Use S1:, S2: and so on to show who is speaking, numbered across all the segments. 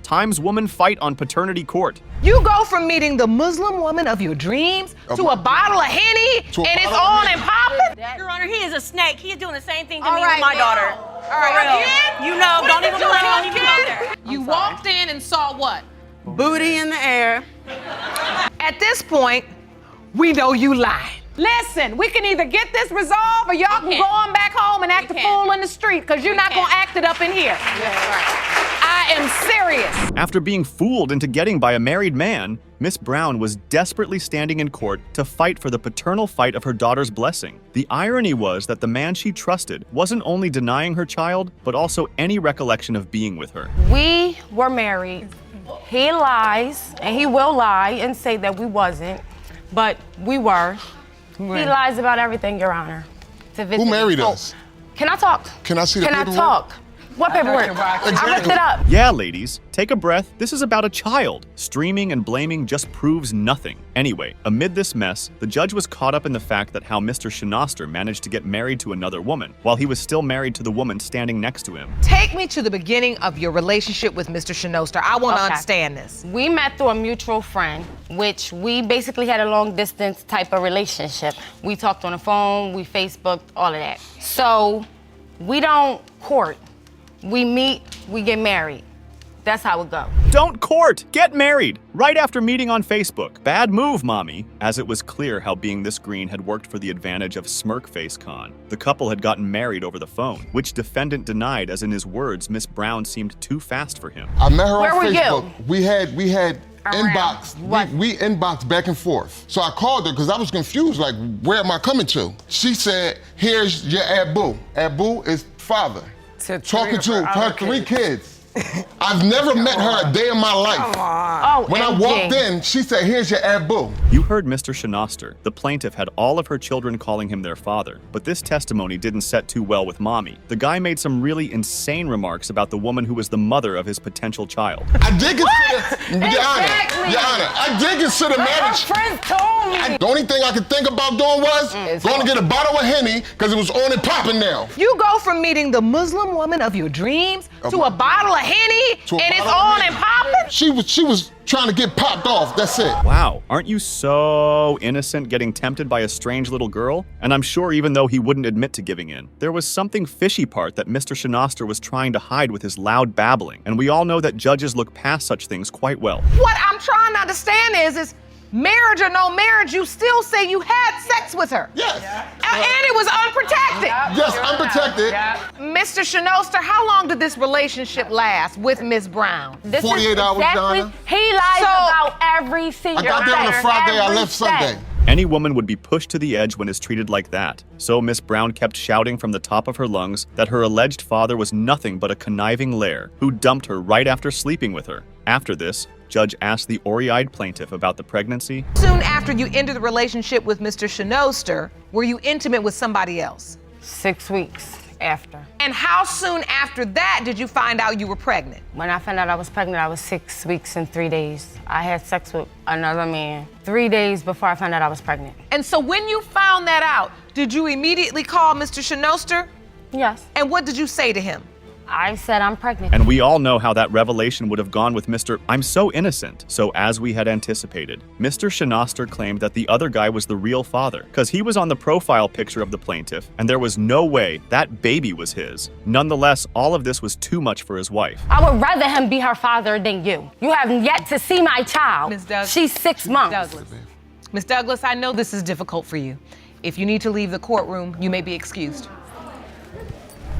S1: Times woman fight on paternity court.
S2: You go from meeting the Muslim woman of your dreams to a bottle of Henny, and it's on and popping?
S3: Your Honor, he is a snake. He is doing the same thing to
S2: All
S3: me
S2: right,
S3: with my
S2: now.
S3: daughter.
S2: All right, again?
S3: You know, don't even play, don't even go there.
S2: You walked in and saw what?
S4: Booty in the air.
S2: At this point, we know you lying. Listen, we can either get this resolved or y'all can go on back home and act a fool in the street, because you're not gonna act it up in here. I am serious.
S1: After being fooled into getting by a married man, Miss Brown was desperately standing in court to fight for the paternal fight of her daughter's blessing. The irony was that the man she trusted wasn't only denying her child, but also any recollection of being with her.
S4: We were married. He lies, and he will lie and say that we wasn't, but we were. He lies about everything, Your Honor.
S5: Who married us?
S4: Can I talk?
S5: Can I see the paperwork?
S4: Can I talk? What paperwork? I looked it up.
S1: Yeah, ladies, take a breath. This is about a child. Streaming and blaming just proves nothing. Anyway, amid this mess, the judge was caught up in the fact that how Mr. Shinoster managed to get married to another woman while he was still married to the woman standing next to him.
S2: Take me to the beginning of your relationship with Mr. Shinoster. I want to understand this.
S4: We met through a mutual friend, which we basically had a long distance type of relationship. We talked on the phone, we Facebooked, all of that. So we don't court. We meet, we get married. That's how it goes.
S1: Don't court! Get married! Right after meeting on Facebook. Bad move, mommy. As it was clear how being this green had worked for the advantage of Smirkface Con. The couple had gotten married over the phone, which defendant denied, as in his words, Miss Brown seemed too fast for him.
S5: I met her
S4: Where
S5: on
S4: were
S5: Facebook.
S4: you?
S5: We had inbox.
S4: What?
S5: We inboxed back and forth. So I called her because I was confused, like, where am I coming to? She said, here's your Abu. Abu is father. Talking to her 3 kids. I've never met her a day in my life.
S4: Oh,
S5: When I walked in, she said, here's your Abu.
S1: You heard Mr. Shinoster. The plaintiff had all of her children calling him their father, but this testimony didn't set too well with mommy. The guy made some really insane remarks about the woman who was the mother of his potential child.
S5: I did consider, Your Honor, I did consider marriage.
S4: friends told me.
S5: The only thing I could think about doing was going to get a bottle of Henny because it was on and popping now.
S2: You go from meeting the Muslim woman of your dreams to a bottle of Henny, and it's on and popping?
S5: She was trying to get popped off, that's it.
S1: Wow, aren't you so innocent getting tempted by a strange little girl? And I'm sure even though he wouldn't admit to giving in, there was something fishy part that Mr. Shinoster was trying to hide with his loud babbling, and we all know that judges look past such things quite well.
S2: What I'm trying to understand is marriage or no marriage, you still say you had sex with her.
S5: Yes.
S2: And it was unprotected.
S5: Yes, unprotected.
S2: Mr. Shinoster, how long did this relationship last with Miss Brown?
S4: This
S5: 48
S4: is
S5: hours,
S4: exactly,
S5: Donna.
S4: he lies about every single
S5: I got there on a
S4: thing,
S5: Friday, I
S4: every
S5: left
S4: step.
S5: Sunday.
S1: Any woman would be pushed to the edge when is treated like that. So Miss Brown kept shouting from the top of her lungs that her alleged father was nothing but a conniving lair who dumped her right after sleeping with her. After this, Judge asked the ory-eyed plaintiff about the pregnancy.
S2: Soon after you ended the relationship with Mr. Shinoster, were you intimate with somebody else?
S4: 6 weeks after.
S2: And how soon after that did you find out you were pregnant?
S4: When I found out I was pregnant, I was 6 weeks and 3 days. I had sex with another man 3 days before I found out I was pregnant.
S2: And so when you found that out, did you immediately call Mr. Shinoster?
S4: Yes.
S2: And what did you say to him?
S4: I said I'm pregnant.
S1: And we all know how that revelation would have gone with Mr. I'm so innocent. So as we had anticipated, Mr. Shinoster claimed that the other guy was the real father, because he was on the profile picture of the plaintiff, and there was no way that baby was his. Nonetheless, all of this was too much for his wife.
S4: I would rather him be her father than you. You have yet to see my child.
S2: Ms. Douglas.
S4: She's 6 months.
S2: Ms. Douglas, I know this is difficult for you. If you need to leave the courtroom, you may be excused.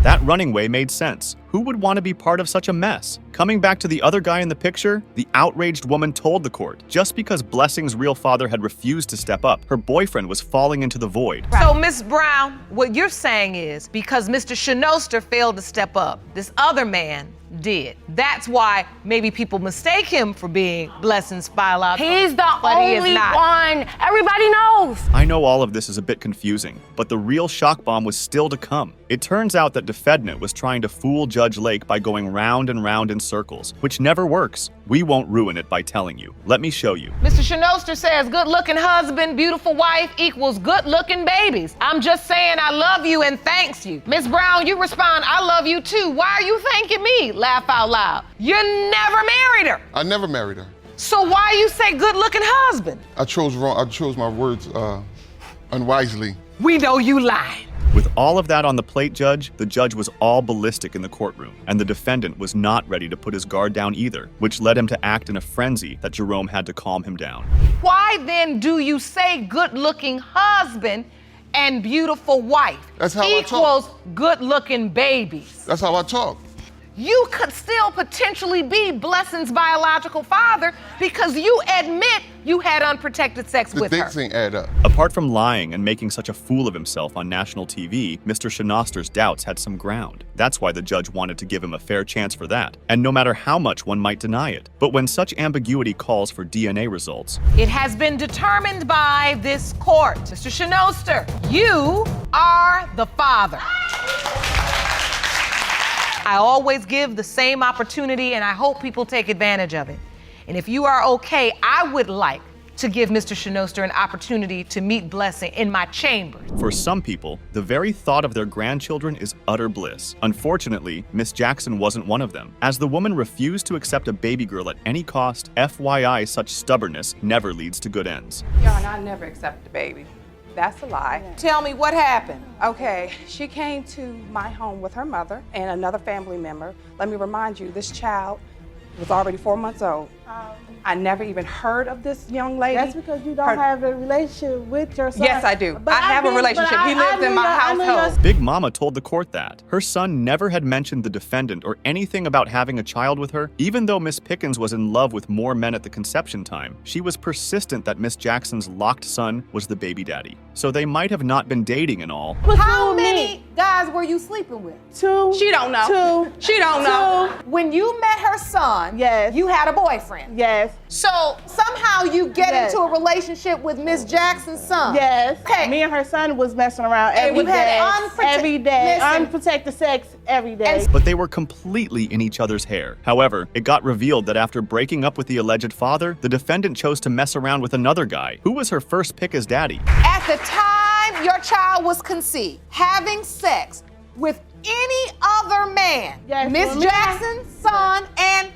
S1: That running way made sense. Who would want to be part of such a mess? Coming back to the other guy in the picture, the outraged woman told the court, just because Blessing's real father had refused to step up, her boyfriend was falling into the void.
S2: So, Ms. Brown, what you're saying is because Mr. Shinoster failed to step up, this other man did. That's why maybe people mistake him for being Blessing's biological.
S4: He's the
S2: but he is
S4: only
S2: not.
S4: one. Everybody knows.
S1: I know all of this is a bit confusing, but the real shock bomb was still to come. It turns out that defendant was trying to fool Judge Lake by going round and round in circles, which never works. We won't ruin it by telling you. Let me show you.
S2: Mr. Shinoster says good-looking husband, beautiful wife equals good-looking babies. I'm just saying I love you and thanks you. Ms. Brown, you respond, I love you too. Why are you thanking me? Laugh out loud. You're never married
S5: I never married her.
S2: So why you say good-looking husband?
S5: I chose wrong. I chose my words unwisely.
S2: We know you lied.
S1: With all of that on the plate, the judge was all ballistic in the courtroom, and the defendant was not ready to put his guard down either, which led him to act in a frenzy that Jerome had to calm him down.
S2: Why then do you say good-looking husband and beautiful wife
S5: That's how I talk.
S2: equals good-looking babies?
S5: That's how I talk.
S2: You could still potentially be Blessing's biological father because you admit you had unprotected sex
S5: The
S2: with her.
S5: dates ain't add up.
S1: Apart from lying and making such a fool of himself on national TV, Mr. Shinoster's doubts had some ground. That's why the judge wanted to give him a fair chance for that, and no matter how much one might deny it. But when such ambiguity calls for DNA results,
S2: It has been determined by this court. Mr. Shinoster, you are the father. I always give the same opportunity, and I hope people take advantage of it. And if you are okay, I would like to give Mr. Shinoster an opportunity to meet Blessing in my chamber.
S1: for some people, the very thought of their grandchildren is utter bliss. Unfortunately, Miss Jackson wasn't one of them. As the woman refused to accept a baby girl at any cost, FYI, such stubbornness never leads to good ends.
S6: Your Honor, I never accepted a baby. That's a lie.
S2: Tell me what happened.
S6: Okay, she came to my home with her mother and another family member. Let me remind you, this child was already 4 months old. I never even heard of this young lady.
S7: That's because you don't have a relationship with your son.
S6: Yes, I do. I have a relationship. He lives in my household.
S1: Big Mama told the court that her son never had mentioned the defendant or anything about having a child with her. Even though Miss Pickens was in love with more men at the conception time, she was persistent that Miss Jackson's locked son was the baby daddy. So they might have not been dating and all.
S2: How many guys were you sleeping with?
S7: Two.
S6: She don't know. She don't know.
S2: When you met her son,
S7: Yes.
S2: you had a boyfriend.
S7: Yes.
S2: So somehow you get
S7: Yes.
S2: into a relationship with Miss Jackson's son.
S7: Yes.
S2: Okay.
S7: Me and her son was messing around every
S2: you had
S7: day. Every day.
S2: Listen.
S7: Unprotected sex every day.
S1: But they were completely in each other's hair. However, it got revealed that after breaking up with the alleged father, the defendant chose to mess around with another guy, who was her first pick as daddy.
S2: At the time your child was conceived, having sex with any other man,
S7: Yes,
S2: Miss
S7: well,
S2: Jackson's son and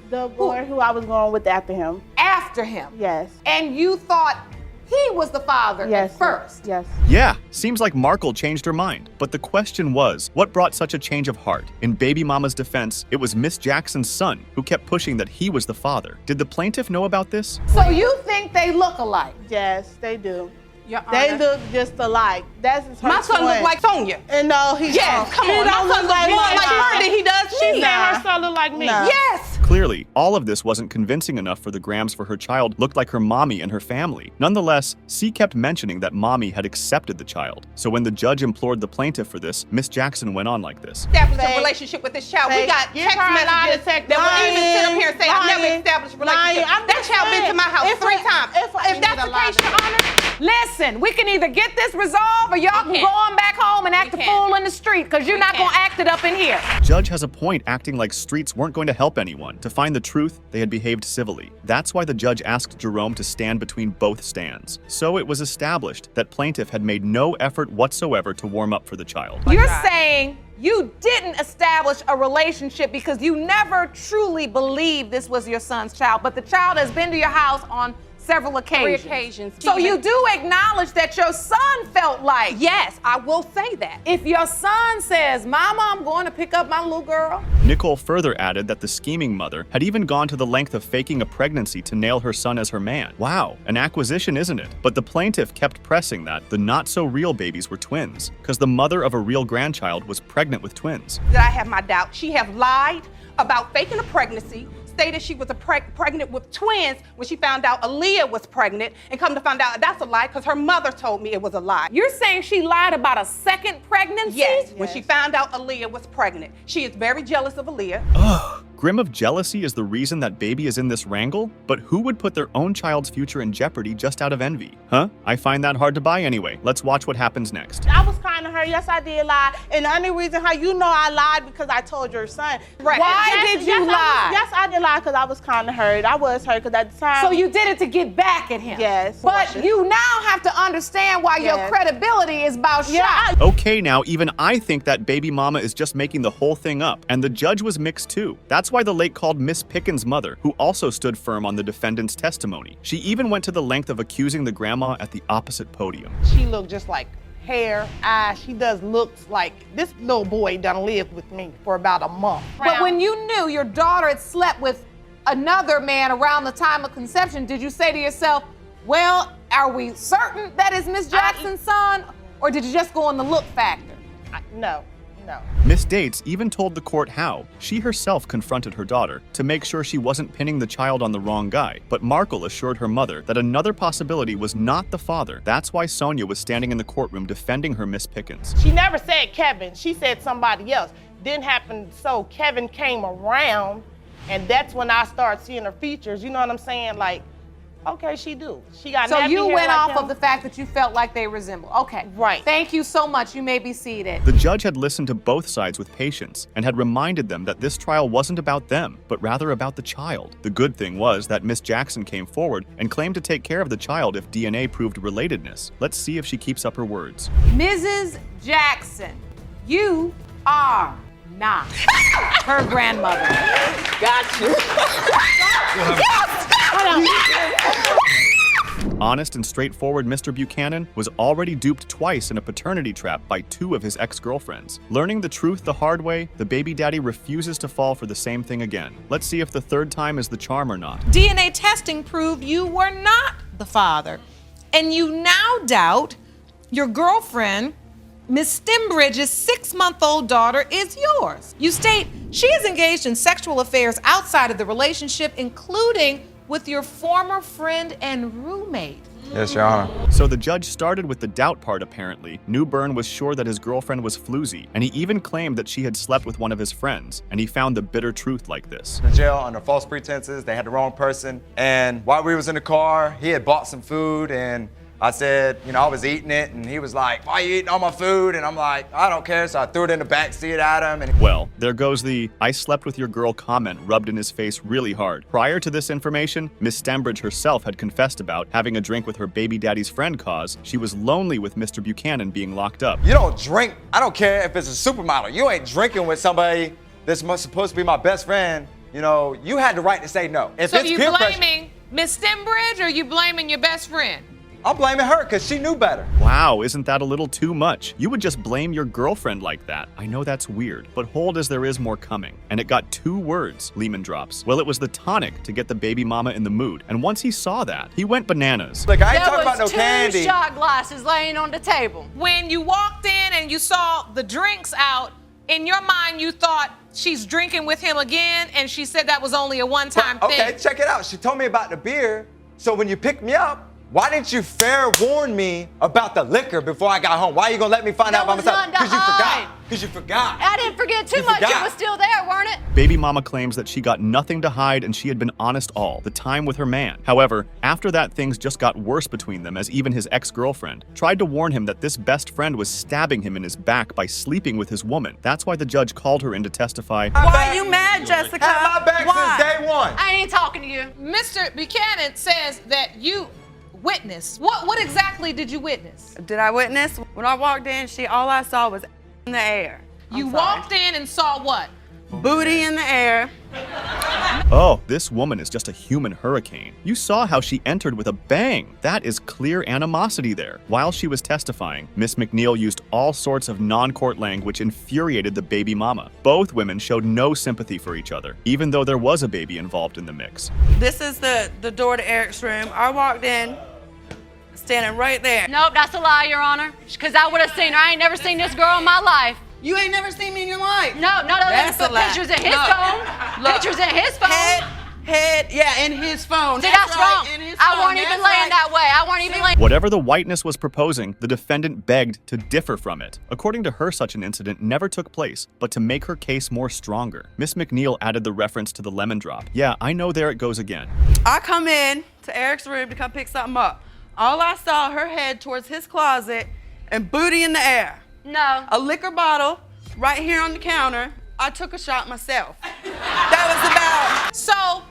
S7: The boy who I was going with after him.
S2: after him.
S7: Yes.
S2: And you thought he was the father
S7: Yes.
S2: at first.
S7: Yes.
S1: Yeah, seems like Markle changed her mind. But the question was, what brought such a change of heart? In Baby Mama's defense, it was Miss Jackson's son who kept pushing that he was the father. Did the plaintiff know about this?
S2: So you think they look alike?
S7: Yes, they do.
S6: Your
S7: They
S6: Honor.
S7: look just alike. That's his
S6: My son
S7: twin.
S6: looked like Sonia.
S7: And no, he
S6: Yes, come on. My son looks more like her than he does me.
S7: She said her son look like me.
S6: Yes.
S1: Clearly, all of this wasn't convincing enough for the Grahams, for her child looked like her mommy and her family. Nonetheless, C kept mentioning that mommy had accepted the child. So when the judge implored the plaintiff for this, Miss Jackson went on like this.
S6: Established a
S7: Fake.
S6: relationship with this child. We
S7: Fake.
S6: got
S7: Give
S6: text
S7: her a lie
S6: messages
S7: to text.
S6: that will even sit up here and say, I've never
S7: Lying.
S6: established a relationship.
S7: Lying. I'm
S6: That
S7: just
S6: child been to
S7: saying,
S6: my house
S7: if
S6: 3
S7: I-
S6: times.
S7: if I
S6: If
S7: need
S6: that's
S7: a
S6: the
S7: lie
S6: case,
S7: to
S6: Your Honor,
S2: Listen, we can either get this resolved or y'all can
S3: can't.
S2: go on back home and act a
S3: can't.
S2: fool in the street because you're not
S3: can't.
S2: gonna act it up in here.
S1: Judge has a point, acting like streets weren't going to help anyone. To find the truth, they had behaved civilly. That's why the judge asked Jerome to stand between both stands. So it was established that plaintiff had made no effort whatsoever to warm up for the child.
S2: You're saying you didn't establish a relationship because you never truly believed this was your son's child, but the child has been to your house on several occasions.
S6: 3 occasions.
S2: So you do acknowledge that your son felt like,
S6: Yes, I will say that.
S2: if your son says, Mama, I'm going to pick up my little girl.
S1: Nicole further added that the scheming mother had even gone to the length of faking a pregnancy to nail her son as her man. Wow, an acquisition, isn't it? But the plaintiff kept pressing that the not-so-real babies were twins, because the mother of a real grandchild was pregnant with twins.
S6: That I have my doubt. She have lied about faking a pregnancy, stated she was pregnant with twins when she found out Aaliyah was pregnant, and come to find out that's a lie because her mother told me it was a lie.
S2: You're saying she lied about a second pregnancy?
S6: Yes, when she found out Aaliyah was pregnant. She is very jealous of Aaliyah.
S1: Grim of jealousy is the reason that baby is in this wrangle? But who would put their own child's future in jeopardy just out of envy? Huh? I find that hard to buy anyway. Let's watch what happens next.
S7: I was kind of hurt. Yes, I did lie. And the only reason how you know I lied because I told your son.
S6: Right.
S2: Why
S7: Yes,
S2: did you lie?
S7: Yes, I did lie because I was kind of hurt. I was hurt because at the time.
S2: So you did it to get back at him?
S7: Yes.
S2: But you now have to understand why your
S7: Yes.
S2: credibility is about
S7: Yeah,
S2: shot.
S1: Okay, now even I think that Baby Mama is just making the whole thing up, and the judge was mixed too. That's That's why the lake called Miss Pickens' mother, who also stood firm on the defendant's testimony. She even went to the length of accusing the grandma at the opposite podium.
S7: She looked just like hair, eyes. She does looks like this little boy done lived with me for about a month.
S2: But when you knew your daughter had slept with another man around the time of conception, did you say to yourself, well, are we certain that is Miss Jackson's son? Or did you just go on the look factor?
S7: No.
S1: Miss Dates even told the court how. She herself confronted her daughter to make sure she wasn't pinning the child on the wrong guy. But Markle assured her mother that another possibility was not the father. That's why Sonia was standing in the courtroom defending her Miss Pickens.
S7: She never said Kevin. She said somebody else. Didn't happen, so Kevin came around, and that's when I started seeing her features. You know what I'm saying? Like, okay, she do. She got
S2: So
S7: nappy
S2: you
S7: hair
S2: went
S7: like
S2: off
S7: him.
S2: of the fact that you felt like they resemble. Okay.
S7: Right.
S2: Thank you so much. You may be seated.
S1: The judge had listened to both sides with patience and had reminded them that this trial wasn't about them, but rather about the child. The good thing was that Miss Jackson came forward and claimed to take care of the child if DNA proved relatedness. Let's see if she keeps up her words.
S2: Mrs. Jackson, you are not her grandmother.
S7: Got you.
S1: Honest and straightforward Mr. Buchanan was already duped twice in a paternity trap by two of his ex-girlfriends. Learning the truth the hard way, the baby daddy refuses to fall for the same thing again. Let's see if the third time is the charm or not.
S8: DNA testing proved you were not the father, and you now doubt your girlfriend, Miss Stembridge's 6-month-old daughter, is yours. You state she is engaged in sexual affairs outside of the relationship, including with your former friend and roommate.
S9: Yes, Your Honor.
S1: So the judge started with the doubt part apparently. Newbern was sure that his girlfriend was floozy, and he even claimed that she had slept with one of his friends, and he found the bitter truth like this.
S9: In jail under false pretenses, they had the wrong person, and while we was in the car, he had bought some food, and I said, you know, I was eating it, and he was like, why are you eating all my food? And I'm like, I don't care, so I threw it in the back seat at him. And
S1: Well, there goes the "I slept with your girl" comment rubbed in his face really hard. Prior to this information, Miss Stembridge herself had confessed about having a drink with her baby daddy's friend cause she was lonely with Mr. Buchanan being locked up.
S9: you don't drink, I don't care if it's a supermodel, you ain't drinking with somebody that's supposed to be my best friend. You know, you had the right to say no. If
S2: So
S9: it's
S2: you
S9: peer pressure,
S2: blaming Miss Stembridge or you blaming your best friend?
S9: I'm blaming her because she knew better.
S1: Wow, isn't that a little too much? You would just blame your girlfriend like that. I know that's weird, but hold as there is more coming. And it got 2 words, Lehman drops. Well, it was the tonic to get the baby mama in the mood. And once he saw that, he went bananas.
S9: Look, I ain't talking about no candy.
S3: shot glasses laying on the table.
S8: When you walked in and you saw the drinks out, in your mind you thought she's drinking with him again, and she said that was only a one-time thing.
S9: Okay, check it out. She told me about the beer, so when you picked me up, why didn't you fair warn me about the liquor before I got home? Why are you gonna let me find out by myself?
S3: Because you forgot.
S9: Because you forgot.
S3: I didn't forget too much.
S9: forgot.
S3: It was still there, weren't it?
S1: Baby mama claims that she got nothing to hide and she had been honest all the time with her man. However, after that, things just got worse between them as even his ex-girlfriend tried to warn him that this best friend was stabbing him in his back by sleeping with his woman. That's why the judge called her in to testify.
S10: Why are you mad, Jessica?
S9: Had my back
S10: Why?
S9: since day one.
S3: I ain't talking to you.
S8: Mr. Buchanan says that you witnessed. What exactly did you witness?
S10: Did I witness? When I walked in, all I saw was in the air.
S8: You walked in and saw what?
S10: Booty in the air.
S1: Oh, this woman is just a human hurricane. You saw how she entered with a bang. That is clear animosity there. While she was testifying, Miss McNeil used all sorts of non-court language which infuriated the baby mama. Both women showed no sympathy for each other, even though there was a baby involved in the mix.
S10: This is the door to Eric's room. I walked in, standing right there.
S3: Nope, that's a lie, Your Honor. Because I would have seen her. I ain't never seen this girl in my life.
S10: You ain't never seen me in your life.
S3: No, none of them
S10: That's
S3: put
S10: a lie.
S3: pictures in his
S10: Look,
S3: phone.
S10: look.
S3: Pictures in his phone.
S10: Yeah, in his phone.
S3: See, that's
S10: right,
S3: wrong.
S10: in his
S3: I
S10: phone.
S3: wasn't even
S10: That's
S3: laying
S10: right.
S3: that way. I wasn't even laying.
S1: Whatever the whiteness was proposing, the defendant begged to differ from it. According to her, such an incident never took place, but to make her case more stronger, Miss McNeil added the reference to the lemon drop. Yeah, I know, there it goes again.
S10: I come in to Eric's room to come pick something up. All I saw, her head towards his closet and booty in the air.
S3: No.
S10: A liquor bottle right here on the counter. I took a shot myself. That was about.
S8: So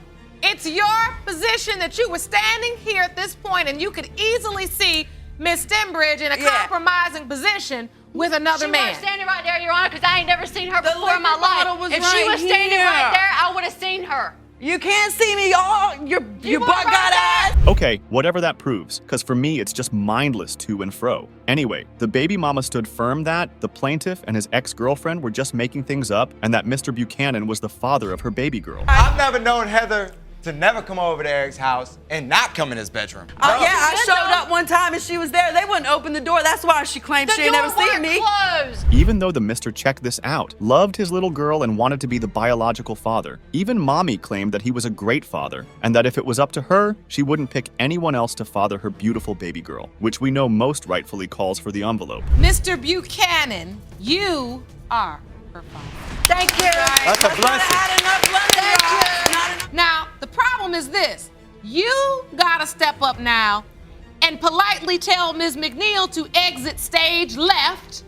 S8: it's your position that you were standing here at this point and you could easily see Miss Stembridge in a
S10: Yeah.
S8: compromising position
S2: with another
S3: She
S2: man.
S3: was standing right there, Your Honor, because I ain't never seen her before in my
S10: liquor bottle
S3: life.
S10: was
S3: If she
S10: right
S3: was standing
S10: here.
S3: right there, I would have seen her.
S10: You can't see me, y'all. Your
S3: You
S10: butt
S3: were
S10: got
S3: right
S10: eyes.
S1: Okay, whatever that proves, because for me, it's just mindless to and fro. Anyway, the baby mama stood firm that the plaintiff and his ex-girlfriend were just making things up and that Mr. Buchanan was the father of her baby girl.
S9: I've never known Heather to never come over to Eric's house and not come in his bedroom.
S10: Yeah, I showed up one time and she was there. They wouldn't open the door. That's why she claimed she ain't never seen me.
S3: Closed.
S1: Even though the Mr. Check This Out loved his little girl and wanted to be the biological father, even Mommy claimed that he was a great father and that if it was up to her, she wouldn't pick anyone else to father her beautiful baby girl, which we know most rightfully calls for the envelope.
S8: Mr. Buchanan, you are her father.
S10: Thank you.
S9: That's a blessing.
S8: Now, the problem is this. You gotta step up now and politely tell Ms. McNeil to exit stage left.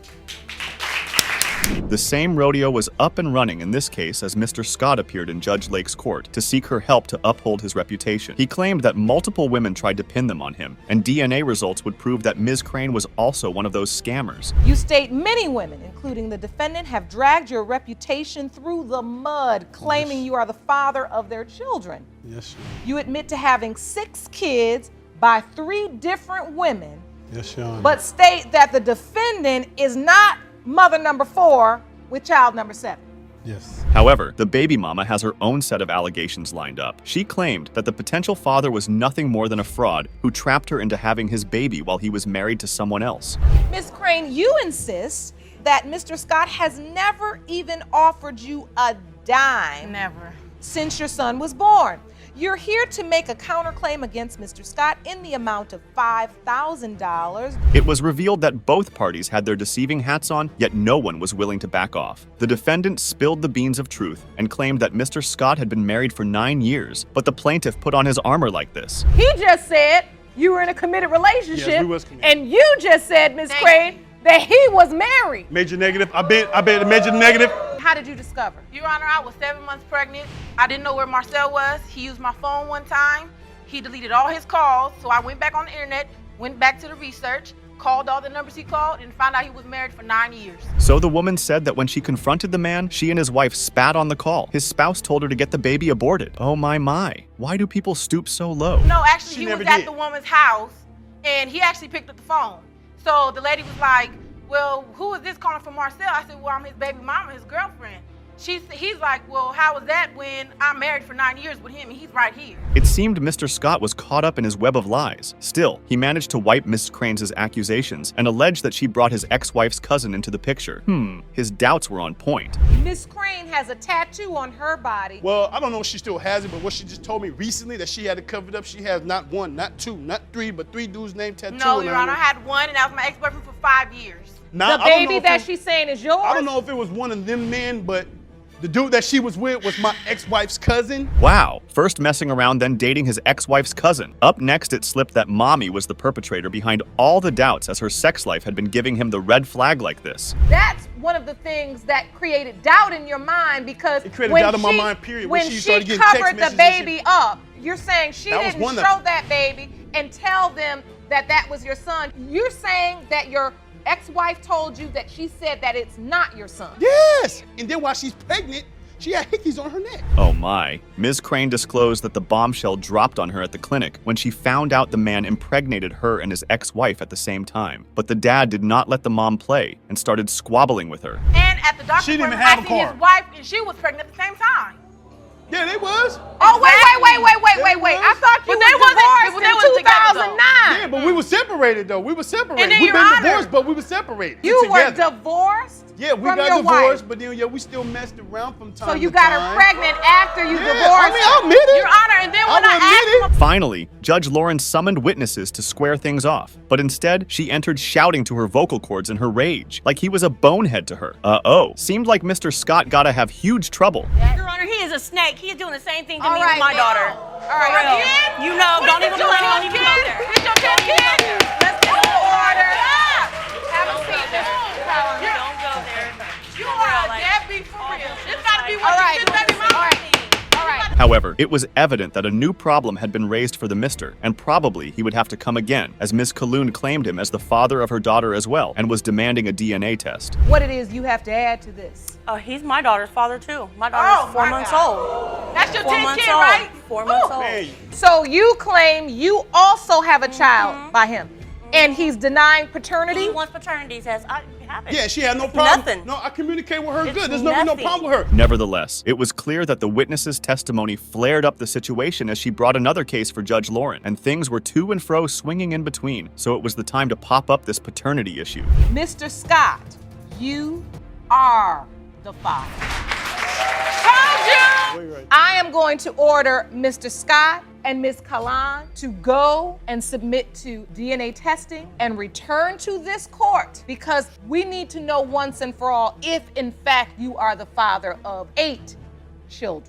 S1: The same rodeo was up and running in this case as Mr. Scott appeared in Judge Lake's court to seek her help to uphold his reputation. He claimed that multiple women tried to pin them on him, and DNA results would prove that Ms. Crane was also one of those scammers.
S11: You state many women, including the defendant, have dragged your reputation through the mud, claiming you are the father of their children.
S12: Yes, sir.
S11: You admit to having 6 kids by 3 different women,
S12: Yes, Your Honor.
S11: but state that the defendant is not mother number 4 with child number 7.
S12: Yes.
S1: However, the baby mama has her own set of allegations lined up. She claimed that the potential father was nothing more than a fraud who trapped her into having his baby while he was married to someone else.
S11: Ms. Crane, you insist that Mr. Scott has never even offered you a dime
S4: Never.
S11: since your son was born. You're here to make a counterclaim against Mr. Scott in the amount of $5,000.
S1: It was revealed that both parties had their deceiving hats on, yet no one was willing to back off. The defendant spilled the beans of truth and claimed that Mr. Scott had been married for 9 years, but the plaintiff put on his armor like this.
S11: He just said you were in a committed relationship,
S12: Yes, we was committed.
S11: and you just said, Ms. Crane, that he was married.
S12: Major negative. I bet a major negative.
S11: How did you discover?
S7: Your Honor, I was 7 months pregnant. I didn't know where Marcel was. He used my phone one time. He deleted all his calls, so I went back on the internet, went back to the research, called all the numbers he called, and found out he was married for 9 years.
S1: So the woman said that when she confronted the man, she and his wife spat on the call. His spouse told her to get the baby aborted. Oh my. Why do people stoop so low?
S7: No, actually,
S12: She
S7: he was
S12: never
S7: at
S12: did.
S7: the woman's house, and he actually picked up the phone. So the lady was like, well, who is this calling from Marcel? I said, well, I'm his baby mama, his girlfriend. He's like, well, how was that when I'm married for 9 years with him and he's right here?
S1: It seemed Mr. Scott was caught up in his web of lies. Still, he managed to wipe Miss Crane's accusations and alleged that she brought his ex-wife's cousin into the picture. His doubts were on point.
S11: Ms. Crane has a tattoo on her body.
S12: Well, I don't know if she still has it, but what she just told me recently that she had it covered up. She has not 1, not 2, not 3, but 3 dudes named tattooed
S7: No,
S12: on
S7: Your
S12: her.
S7: Honor, I had one, and that was my ex-boyfriend for 5 years.
S12: Now,
S11: The
S12: I don't know
S11: baby
S12: if
S11: that
S12: it-
S11: she's saying is yours?
S12: I don't know if it was one of them men, but the dude that she was with was my ex-wife's cousin.
S1: Wow. First messing around, then dating his ex-wife's cousin. Up next, it slipped that Mommy was the perpetrator behind all the doubts as her sex life had been giving him the red flag like this.
S11: That's one of the things that created doubt in your mind because
S12: It created
S11: when
S12: doubt in my
S11: she-
S12: mind, period,
S11: When
S12: when she
S11: she
S12: started getting text
S11: covered the
S12: messages and
S11: baby up, you're saying she
S12: That was
S11: didn't
S12: one of
S11: show
S12: them.
S11: that baby and tell them that that was your son. You're saying that your ex-wife told you that she said that it's not your son.
S12: Yes! And then while she's pregnant, she had hickeys on her neck.
S1: Oh my. Ms. Crane disclosed that the bombshell dropped on her at the clinic when she found out the man impregnated her and his ex-wife at the same time. But the dad did not let the mom play and started squabbling with her.
S7: And at the doctor's
S12: She didn't even
S7: appointment,
S12: have
S7: I
S12: a
S7: seen
S12: car.
S7: his wife, and she was pregnant at the same time.
S12: Yeah, they was.
S11: Oh, wait. I thought you
S7: But they
S11: were
S7: wasn't-
S11: divorced
S7: but they wasn't
S11: in
S7: together, though.
S11: 2009.
S12: Yeah, but we were separated though. We were separated.
S7: And then
S12: We've
S7: Your
S12: been
S7: Honor-
S12: divorced, but we were separated.
S11: You were
S12: together.
S11: divorced
S12: Yeah, we
S11: from
S12: got
S11: your
S12: divorced,
S11: wife.
S12: but then we still messed around from time
S11: So
S12: to
S11: you got her
S12: time.
S11: pregnant after you
S12: Yeah,
S11: divorced
S12: I mean, I'll admit it.
S7: Your Honor, and then when I asked him,
S1: Finally, Judge Lauren summoned witnesses to square things off, but instead, she entered shouting to her vocal cords in her rage, like he was a bonehead to her. Seemed like Mr. Scott gotta have huge trouble.
S3: Your Honor, he is a snake. He is doing the same thing to
S11: All
S3: me
S11: right,
S3: with my
S11: now.
S3: daughter.
S11: All right,
S3: For real.
S11: now.
S3: You know, don't even don't even go there.
S7: It's your 10 kids.
S11: Let's get to order.
S3: Have a seat. Don't go there.
S7: You are a deadbeat for real. This gotta be
S11: All
S7: what
S11: right.
S7: you did, baby mama.
S11: All right.
S1: However, it was evident that a new problem had been raised for the mister, and probably he would have to come again, as Ms. Colloon claimed him as the father of her daughter as well, and was demanding a DNA test.
S11: What it is you have to add to this?
S13: Oh, he's my daughter's father too. My daughter's 4 months old.
S11: That's your
S13: 4
S11: 10th
S13: months
S11: kid,
S13: old.
S11: right?
S13: 4 months old.
S11: So you claim you also have a child by him, and he's denying paternity?
S13: He wants paternity. He says, I have it.
S12: Yeah, she had no problem.
S13: Nothing.
S12: No, I communicate with her
S13: It's
S12: good. There's no
S13: nothing.
S12: problem with her.
S1: Nevertheless, it was clear that the witness's testimony flared up the situation as she brought another case for Judge Lauren, and things were to and fro swinging in between, so it was the time to pop up this paternity issue.
S11: Mr. Scott, you are the father. Told you! I am going to order Mr. Scott and Ms. Colloon to go and submit to DNA testing and return to this court, because we need to know once and for all if, in fact, you are the father of 8 children.